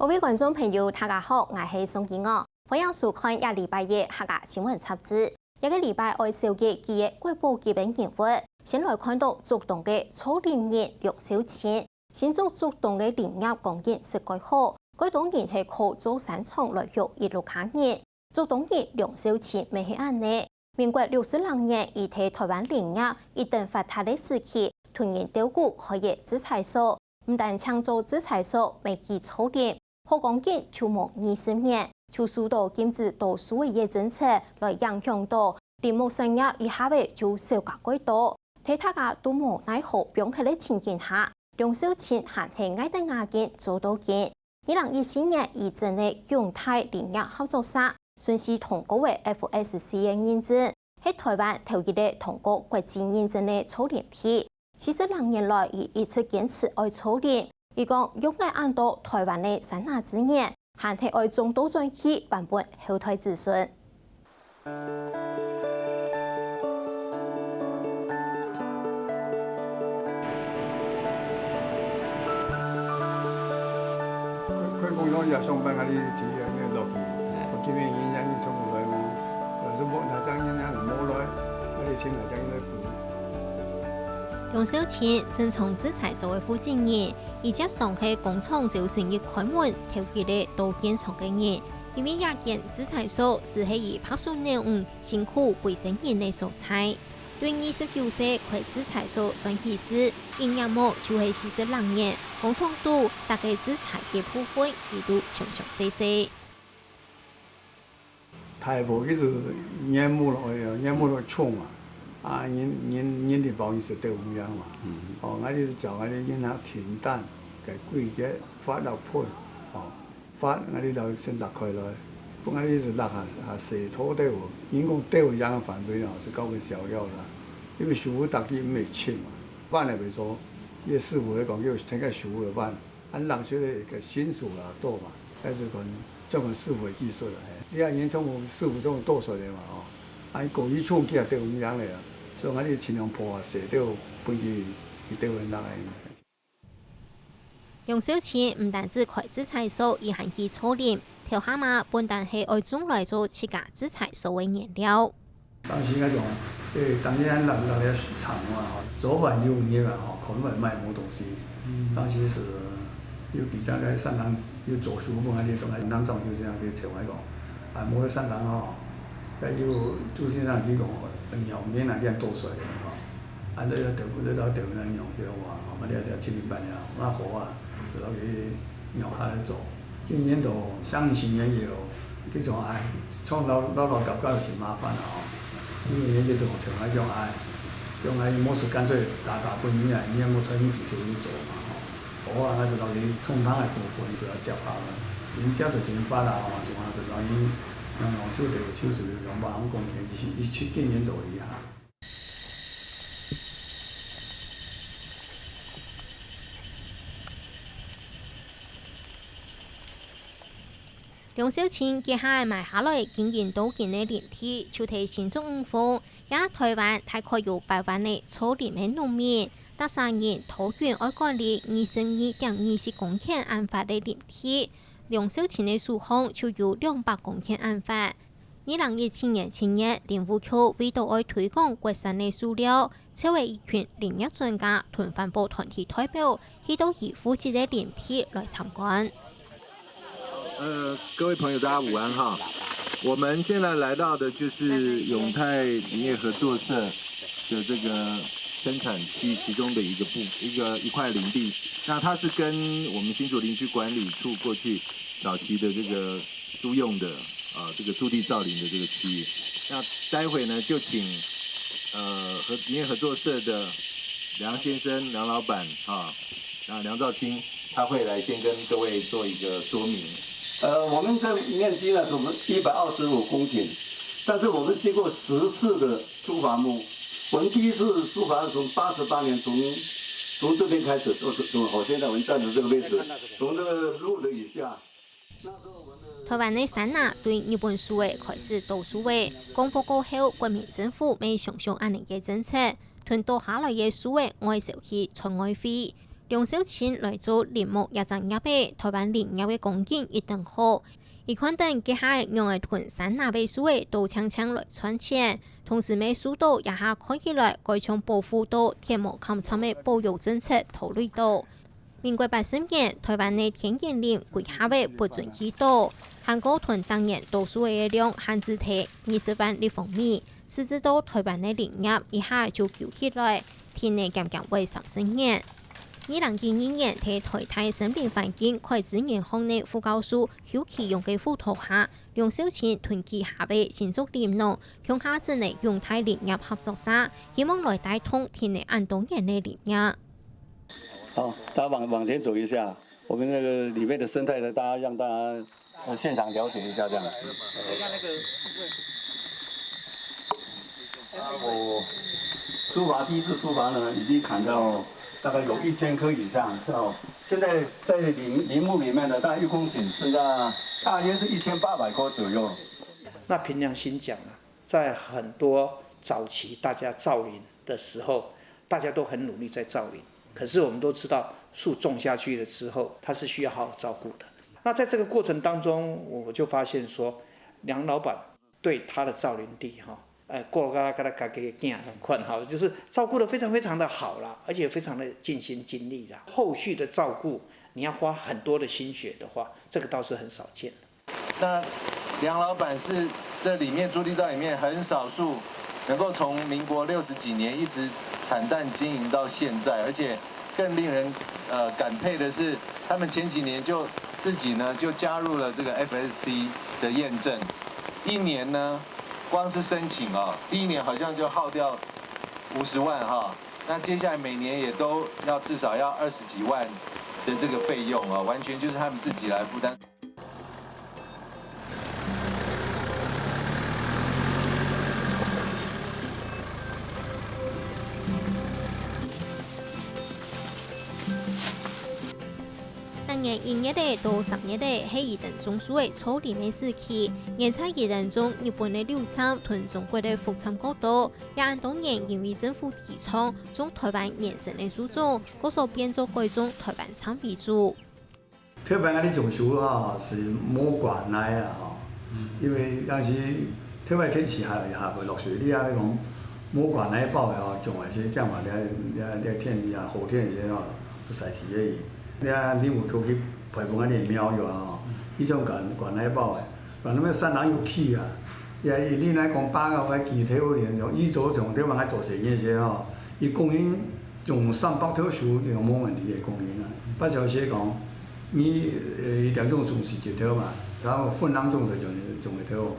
各位观众朋友，大家好，我是宋景娥，欢迎收看下礼拜一客家新闻杂志。一个礼拜爱小嘅几日国宝基本人物，先来看到竹东嘅草林人杨小倩。先做竹东嘅林业工人实改好，该当然系靠做山场来育一路卡人。竹东人杨小倩未系安尼。民国62年，伊替台湾林业一等发达的时期，突然调股开业制裁所，唔但抢做制裁所，未记草林。好讲紧，就无20年，就受到禁止读书嘅政策来影响到林木生业以下嘅就少加改多，睇大家都无奈何，并喺呢情景下，杨小倩还係挨得牙緊做到嘅。2014年，伊真嘅永泰林业合作社顺势通过嘅 FSC 嘅認證，喺台灣頭一個通過國際認證嘅草林皮。42年來，伊一直堅持愛草林。伊講用愛按到台灣嘅山拿資源，還係愛種多轉去版本後代子孫。佢講咗日上班嗰啲啲嘢落去，我見面影影上唔來喎，或者冇那張影影唔冇來，我哋請那張來補。楊小倩正從制裁所嘅負責人，以及上係工廠招生嘅開門，條件咧都見上嘅人，因為一件制裁所是係以拍數95辛苦為生人嘅所在。對29歲開制裁所算起時，營業額就係42年，工廠度大概制裁嘅部分亦都詳詳細細。太無去是淹沒落去啊，淹沒落衝啊！啊，人哋保育是對唔樣嘛？哦，我哋是叫我哋人下停單，嘅規則發落判，哦，發我哋就先落開來，不過我哋是落下蛇土地喎，人講地會樣嘅犯罪哦，是搞個小料啦，因為師傅特地唔會清嘛，辦嚟袂做，伊師傅嚟講叫聽個師傅嚟辦，按落出嚟個新數啦多嘛，但是講專門師傅嘅技術啦，你看人從師傅種多出嚟嘛，哦，啊，故意衝擊對唔樣嚟啦。所以我哋盡量破壞蛇掉，本地佢掉人來。楊小倩唔單止開制裁所，而係去草林，條蛤蟆本單係愛種來做自家制裁所嘅原料。當時嗰種，當時落嚟廠嘛，早晚有業啊，可能賣冇東西。當時是有幾家嘅山人要做書本嗰啲，仲係南莊就這樣嘅情況講，啊冇山人哦，有朱先生佢講。用面啊，啲多水嘅嗬，啊你掉人用嘅話，我哋就7年半年，我好啊，知道佢用下嚟做，今年度相信也有，佢仲係創老夾有時麻煩啊，因為佢仲長係用係冇出乾脆大半年啊，你冇出現技術去做嘛嗬，我啊我知道佢沖湯嘅部分就要接下啦，已經接到真發達啊，仲係就講已。用手就200萬公頃，一去今年度以下。楊小倩接下來買下來經營多件嘅林地，就睇新竹5峰，也台灣大概有8萬嘅草林嘅農民，得3年桃園愛管理22.20公頃案發嘅林地。楊小倩嘅數項就有200公頃案發。2017年7月，林務局為到愛推廣國產嘅飼料，召為一群林業專家同環保團體代表去到其附近嘅林地來參觀。各位朋友，大家午安哈！我們現在來到的就是永泰林業合作社的這個生產區其中的一塊林地，那它是跟我們新竹林區管理處過去早期的這個租用的這個駐地造林的這個區域。那待會呢就請林業合作社的梁先生、梁老闆梁兆清，他會來先跟各位做一個說明。我們這面積呢，是125公頃，但是我們經過10次的疏伐木。我們第一次疏伐從88年從這邊開始，我現在我們站的這個位置，從這個路的以下。台灣嘅山拿對日本輸嘅開始倒輸嘅，公布過後，國民政府未上安尼嘅政策，吞到下來嘅輸嘅外銷去出外飛。梁小青来做林木也增业的台湾林业的光景一定好。伊看等接下来用的屯山那位数的都强强来赚钱，同时美速度也下看起来该从保护到天幕勘测的保育政策考虑到。民國80年，台灣的天然林規劃為不准起島，韓國屯當年多數的量限制體20萬立方米，使至到台灣的林業一下就救起來，天內漸漸為30年。2022年，喺台大森林環境開資源行的副教授邱啟勇嘅輔導下，梁小青團結下嘅新竹林農，向下至內永泰林業合作社，希望來帶動天內安東人的林業。好，大家往前走一下，我们那个里面的生态呢，让大家现场了解一下这样。我出伐第一次出伐呢，已经砍到大概有1000棵以上，哦。现在在林木里面呢，大概1公顷，剩下大约是1800棵左右。那凭良心讲啊，在很多早期大家造林的时候，大家都很努力在造林。可是我们都知道，树种下去了之后，它是需要好好照顾的。那在这个过程当中，我就发现说，梁老板对他的造林地过了跟他家己囝同款哈，就是照顾得非常非常的好啦，而且非常的尽心尽力啦。后续的照顾，你要花很多的心血的话，这个倒是很少见的。那梁老板是这里面朱地照里面很少数能够从民国60几年一直产蛋经营到现在，而且更令人感佩的是，他们前几年就自己呢就加入了这个 FSC 的验证，一年呢光是申请第一年好像就耗掉50万哈，那接下来每年也都要至少要20几万的这个费用完全就是他们自己来负担。年1月的到10月的係移動中樞的草林的時期，現在移動中日本的柳杉同中國的福參國度，也按當年因為政府提倡將台灣原生的樹種，嗰所變做改種台灣杉為主。台灣嗰啲種樹是冇管來啊因為當時台灣天氣下袂落雪，你啊講冇管來包嘅種係些這樣話你天後天些不使時嘅。你有出去陪伴嗰啲苗藥呢種管來包嘅，但係咩山人有起啊，你來講把個個具體嗰啲種，依種從台灣喺做實驗些伊供應用300條樹係冇問題嘅供應不像些講，你兩種樹是一條嘛，然後分兩種就種一條，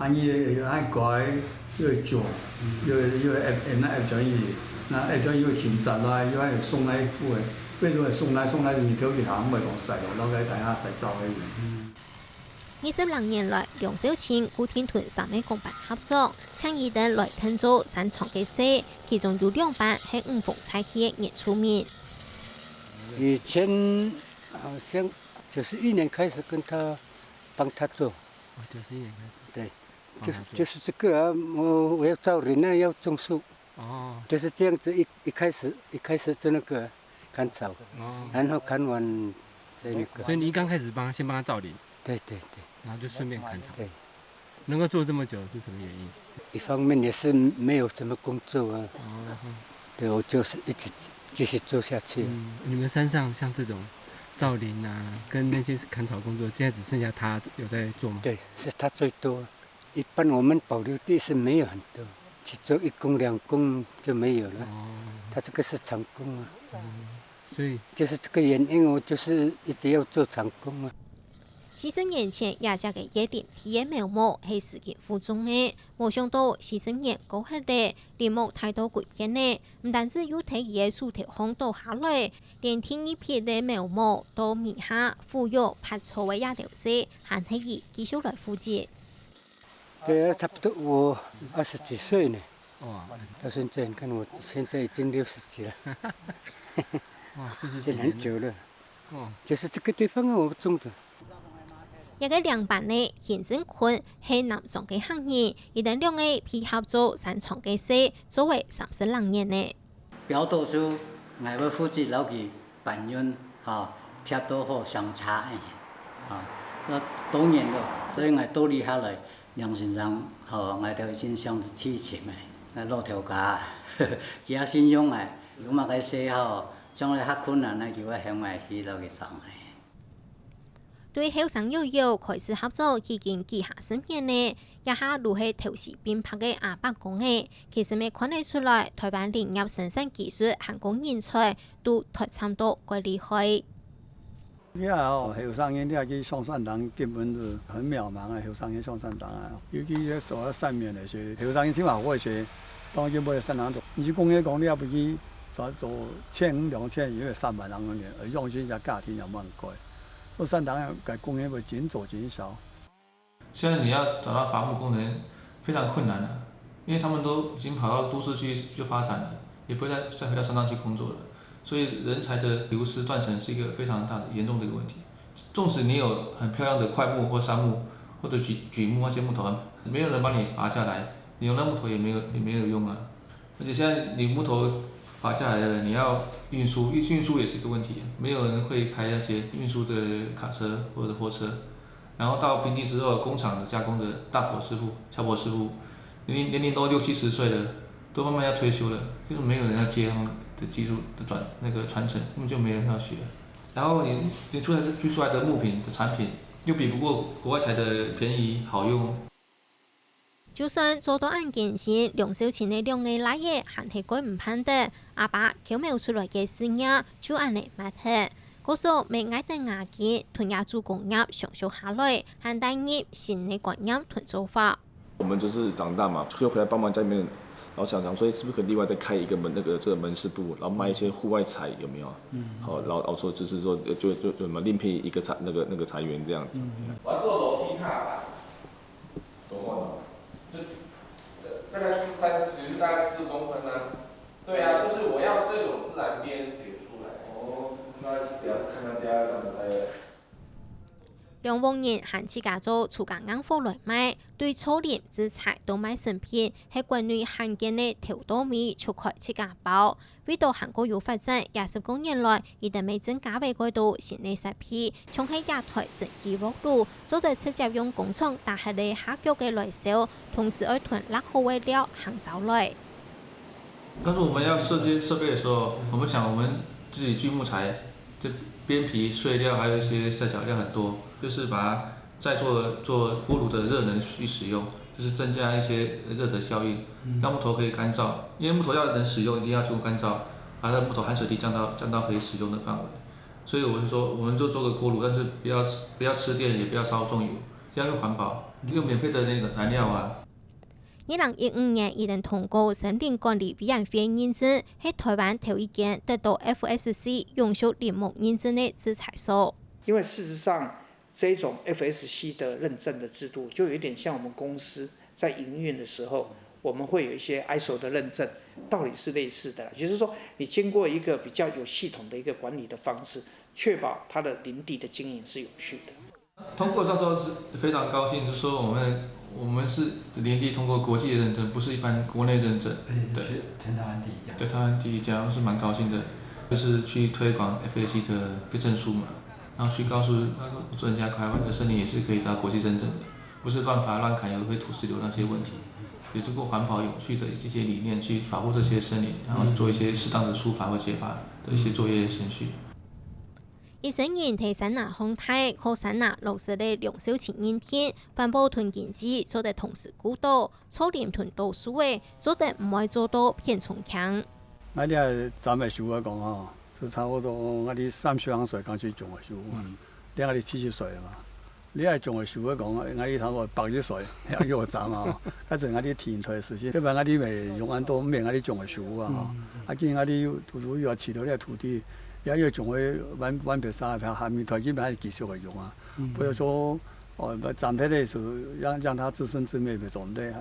伊喺改又種，又按轉伊，那按轉又輕雜啦，又喺送來鋪嘅。變做送來二條去行，唔係講曬落，攞喺大廈曬走嘅。20年來，梁小青古天屯3位公辦合作，請伊等來聽做山床嘅事，其中有2班係五峰菜期嘅出名。以前好像91年開始跟他幫他做，91年開始，對，就是這個啊，我要造林啊，要種樹，就是這樣子一開始就那個。砍草，然後砍完再那個。所以你剛開始先幫他造林。對，然後就順便砍草。對，能夠做這麼久是什麼原因？一方面也是沒有什麼工作啊。對，我就是一直繼續做下去。你們山上像這種造林啊，跟那些砍草工作，現在只剩下他有在做嗎？對，是他最多。一般我們保留地是沒有很多，去做1公2公就沒有了。他這個是長工啊。所以就是這個原因，我就是一直要做長工啊。40年前，亞家嘅野林皮嘅苗木係時間負重嘅，冇想到40年過去咧，林木太多改變咧，唔單止要睇伊嘅樹條紅倒下來，連天一片嘅苗木都米下腐肉拍草嘅也流失，還係伊繼續來負責。對啊，差不多我20幾歲呢。到現在，你看我現在已經60幾了。哇，40幾年很久了。就是這個地方我種的。一個2班呢，現正坤係南莊嘅行業，伊等2個配合做山床嘅事，作為30多年呢。表導書，我要負責落去板运贴到好上差这多年了，所以我多厉害了，梁先生我都已经想提前的，老头家，其他信用有嘛个说将来较困难就我向外去落去上对后生友友开始合作已经记下10年呢，也下如係投資編拍嘅阿伯講嘅，其實未看得出來，台灣林業生產技術和工人才都台差唔多怪厲害。後生人你去上山黨根本是很渺茫啊！後生人上山黨尤其是所上面那些後生人起碼我些，當然冇山黨做，你去工業講你也不去做1500、2000，因為3萬人嗰年，用心一下家庭也蠻貴。做山黨嘅工業會緊做緊少。现在你要找到伐木工人非常困难了，因为他们都已经跑到都市去发展了，也不会再回到山上去工作了，所以人才的流失断层是一个非常大的严重的一个问题。纵使你有很漂亮的块木或杉木或者榉木那些木头，没有人帮你伐下来，你有那木头也没有用啊。而且现在你木头伐下来了，你要运输也是一个问题，没有人会开那些运输的卡车或者货车。然后到平地之后，工厂的加工的大婆师傅、小婆师傅，年龄都60、70岁了，都慢慢要退休了，就是没有人要接他们的技术的传承，根本就没人要学。然后你出来的木品的产品，又比不过国外材的便宜好用。就算做到按件時，梁少前嘅2個奶爺還係改唔判的，阿爸巧妙出來嘅事業就按嚟抹黑。嗰數未挨得牙結，屯亞做工業上修下來，還帶入新的觀念屯做法。我們就是長大嘛，就回來幫忙家裡面，然後想說，是不是可以另外再開一個這個門市部，然後賣一些戶外材，有沒有？好，然後說就是說就什麼另闢一個那個裁員這樣子。我要做樓梯塔吧，多厚呢？就大概大概4公分啊。對啊，就是我要這種自然邊留出來。哦。梁王人限自家做自家硬貨來賣，對粗廉之材都賣成片，係國內罕見的頭刀米出開自家包。為到韓國有發展，20多年來一直未增加為嗰度新的設備，從喺亞太整體落路，做得直接用工廠打下嚟下腳嘅來銷，同時要囤落好嘅料行走來。但是我們要設這些設備的時候，我們想我們自己鋸木材。就邊皮、碎料，還有一些設腳料很多，就是把它再做鍋爐的熱能去使用，就是增加一些熱的效應，讓木頭可以乾燥。因為木頭要能使用，一定要經過乾燥，把它木頭含水率降到可以使用的範圍。所以我是說，我們就做個鍋爐，但是不要吃電，也不要燒重油，要用環保，用免費的那個燃料啊。2015年已經通過森林管理委員會認證，係台灣頭一間得到 FSC 永續林木認證的製材所。因為事實上，這種 FSC 的認證的制度，就有點像我們公司在營運的時候，我們會有一些 ISO 的認證，道理是類似的。就是說，你經過一個比較有系統的一個管理的方式，確保它的林地的經營是有序的。通過到時候是非常高興，就是說我們是林地通過國際認證，不是一般國內認證。對，全台灣第一家。對，台灣第一家是蠻高興的，就是去推廣 FSC 的一個證書嘛，然後去告訴人家台灣的森林也是可以達到國際認證的，不是亂伐亂砍有會土石流那些問題，也通過環保永續的一些理念去保護這些森林，然後做一些適當的疏伐或解伐的一些作業程序。醫生人提山拿康泰，靠山拿落實的梁少前認天，環保屯經濟做得同時孤島，粗廉屯多數嘅，做得唔會做到偏重強。我哋站嘅樹嚟講啊，就差不多我哋30歲開始種嘅樹，你我哋70歲啊嘛，你係種嘅樹嚟講，我哋差不多80歲又要站啊，嗰陣我哋田退時先，因為我哋咪用很多唔係我哋種嘅樹啊，見我哋土土要持到呢個土地。也要種去揾別沙片，下面台基本上係繼續嚟用啊。不要說暫時的時候讓它自生自滅咪做唔得。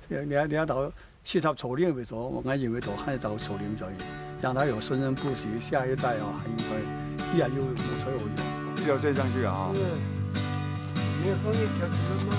你要到適合草林咪做，我認為到還是到草林就業，讓它有生生不息，下一代啊應該依然有冇錯有用。要追上去啊！你放一條什麼嗎？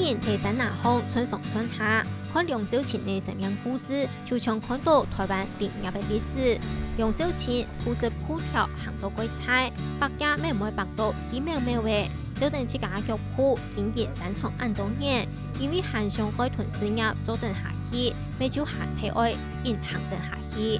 年第三拿行村上村下，看梁小琴的生命故事，就像看到台湾林业的历史。梁小琴故事铺条行到鬼彩，百家每每百度奇妙妙的，就等这家脚铺经营3场按多年，因为汉上改屯事业做等下去，未就下体爱引行等下去。